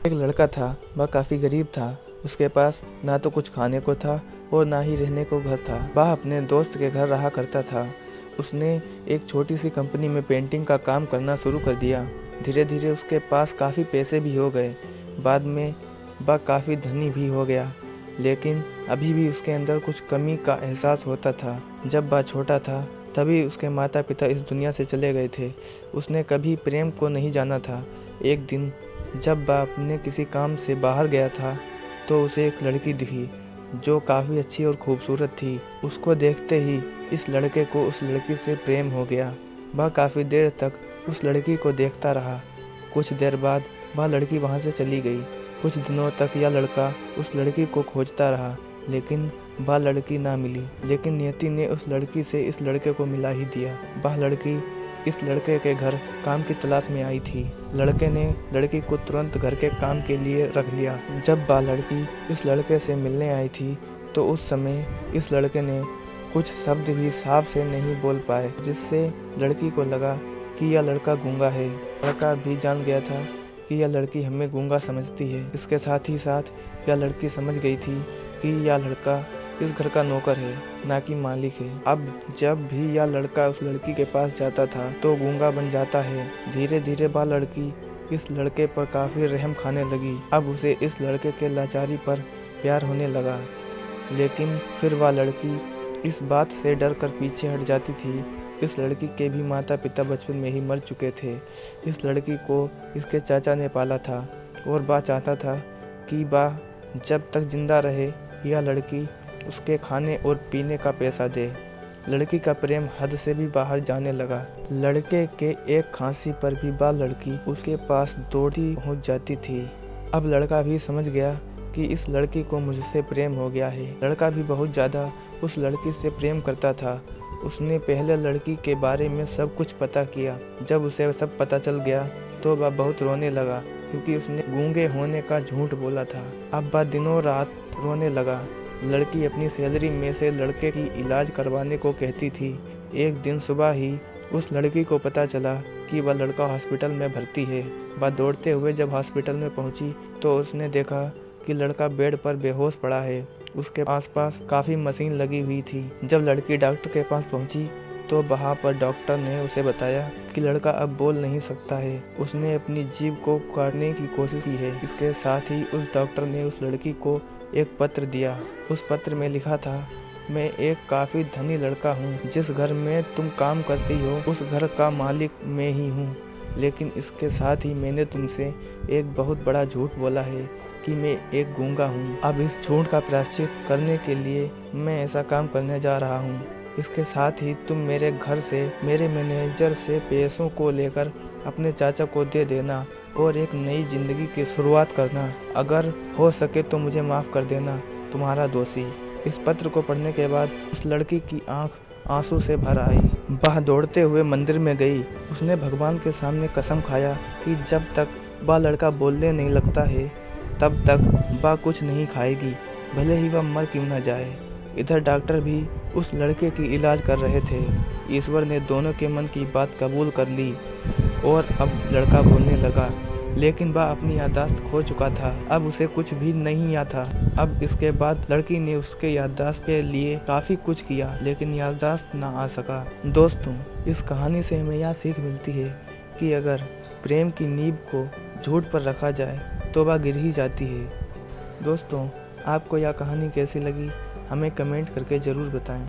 एक लड़का था, वह काफ़ी गरीब था। उसके पास ना तो कुछ खाने को था और ना ही रहने को घर था। वह अपने दोस्त के घर रहा करता था। उसने एक छोटी सी कंपनी में पेंटिंग का काम करना शुरू कर दिया। धीरे धीरे उसके पास काफ़ी पैसे भी हो गए। बाद में वह काफ़ी धनी भी हो गया, लेकिन अभी भी उसके अंदर कुछ कमी का एहसास होता था। जब वह छोटा था तभी उसके माता पिता इस दुनिया से चले गए थे। उसने कभी प्रेम को नहीं जाना था। एक दिन जब वह अपने किसी काम से बाहर गया था तो उसे एक लड़की दिखी जो काफ़ी अच्छी और खूबसूरत थी। उसको देखते ही इस लड़के को उस लड़की से प्रेम हो गया। वह काफ़ी देर तक उस लड़की को देखता रहा। कुछ देर बाद वह लड़की वहाँ से चली गई। कुछ दिनों तक यह लड़का उस लड़की को खोजता रहा, लेकिन वह लड़की ना मिली। लेकिन नियति ने उस लड़की से इस लड़के को मिला ही दिया। वह लड़की इस लड़के के घर काम की तलाश में आई थी। लड़के ने लड़की को तुरंत घर के काम के लिए रख लिया। जब वह लड़की इस लड़के से मिलने आई थी तो उस समय इस लड़के ने कुछ शब्द भी साफ से नहीं बोल पाए, जिससे लड़की को लगा कि यह लड़का गूंगा है। लड़का भी जान गया था कि यह लड़की हमें गूंगा समझती है। इसके साथ ही साथ यह लड़की समझ गई थी कि यह लड़का इस घर का नौकर है, ना कि मालिक है। अब जब भी यह लड़का उस लड़की के पास जाता था तो गूंगा बन जाता है। धीरे धीरे वह लड़की इस लड़के पर काफ़ी रहम खाने लगी। अब उसे इस लड़के के लाचारी पर प्यार होने लगा, लेकिन फिर वह लड़की इस बात से डर कर पीछे हट जाती थी। इस लड़की के भी माता पिता बचपन में ही मर चुके थे। इस लड़की को इसके चाचा ने पाला था और वह चाहता था कि वह जब तक जिंदा रहे यह लड़की उसके खाने और पीने का पैसा दे। लड़की का प्रेम हद से भी बाहर जाने लगा। लड़के के एक खांसी पर भी वह लड़की उसके पास दौड़ी पहुंच जाती थी। अब लड़का भी समझ गया कि इस लड़की को मुझसे प्रेम हो गया है। लड़का भी बहुत ज़्यादा उस लड़की से प्रेम करता था। उसने पहले लड़की के बारे में सब कुछ पता किया। जब उसे सब पता चल गया तो वह बहुत रोने लगा, क्योंकि उसने गूंगे होने का झूठ बोला था। अब वह दिनों रात रोने लगा। लड़की अपनी सैलरी में से लड़के की इलाज करवाने को कहती थी। एक दिन सुबह ही उस लड़की को पता चला कि वह लड़का हॉस्पिटल में भर्ती है। वह दौड़ते हुए जब हॉस्पिटल में पहुंची तो उसने देखा कि लड़का बेड पर बेहोश पड़ा है। उसके आसपास काफ़ी मशीन लगी हुई थी। जब लड़की डॉक्टर के पास पहुंची तो वहां पर डॉक्टर ने उसे बताया कि लड़का अब बोल नहीं सकता है। उसने अपनी जीभ को काटने की कोशिश की है। इसके साथ ही उस डॉक्टर ने उस लड़की को एक पत्र दिया। उस पत्र में लिखा था, मैं एक काफ़ी धनी लड़का हूँ। जिस घर में तुम काम करती हो उस घर का मालिक मैं ही हूँ, लेकिन इसके साथ ही मैंने तुमसे एक बहुत बड़ा झूठ बोला है कि मैं एक गूंगा हूँ। अब इस झूठ का प्रायश्चित करने के लिए मैं ऐसा काम करने जा रहा हूँ। इसके साथ ही तुम मेरे घर से मेरे मैनेजर से पैसों को लेकर अपने चाचा को दे देना और एक नई जिंदगी की शुरुआत करना। अगर हो सके तो मुझे माफ़ कर देना, तुम्हारा दोषी। इस पत्र को पढ़ने के बाद उस लड़की की आंख आंसू से भर आई। वह दौड़ते हुए मंदिर में गई। उसने भगवान के सामने कसम खाया कि जब तक वह लड़का बोलने नहीं लगता है तब तक वह कुछ नहीं खाएगी, भले ही वह मर क्यों न जाए। इधर डॉक्टर भी उस लड़के की इलाज कर रहे थे। ईश्वर ने दोनों के मन की बात कबूल कर ली और अब लड़का बोलने लगा, लेकिन वह अपनी याददाश्त खो चुका था। अब उसे कुछ भी नहीं आता। अब इसके बाद लड़की ने उसके याददाश्त के लिए काफ़ी कुछ किया, लेकिन याददाश्त ना आ सका। दोस्तों, इस कहानी से हमें यह सीख मिलती है कि अगर प्रेम की नींव को झूठ पर रखा जाए तो वह गिर ही जाती है। दोस्तों, आपको यह कहानी कैसी लगी हमें कमेंट करके ज़रूर बताएं।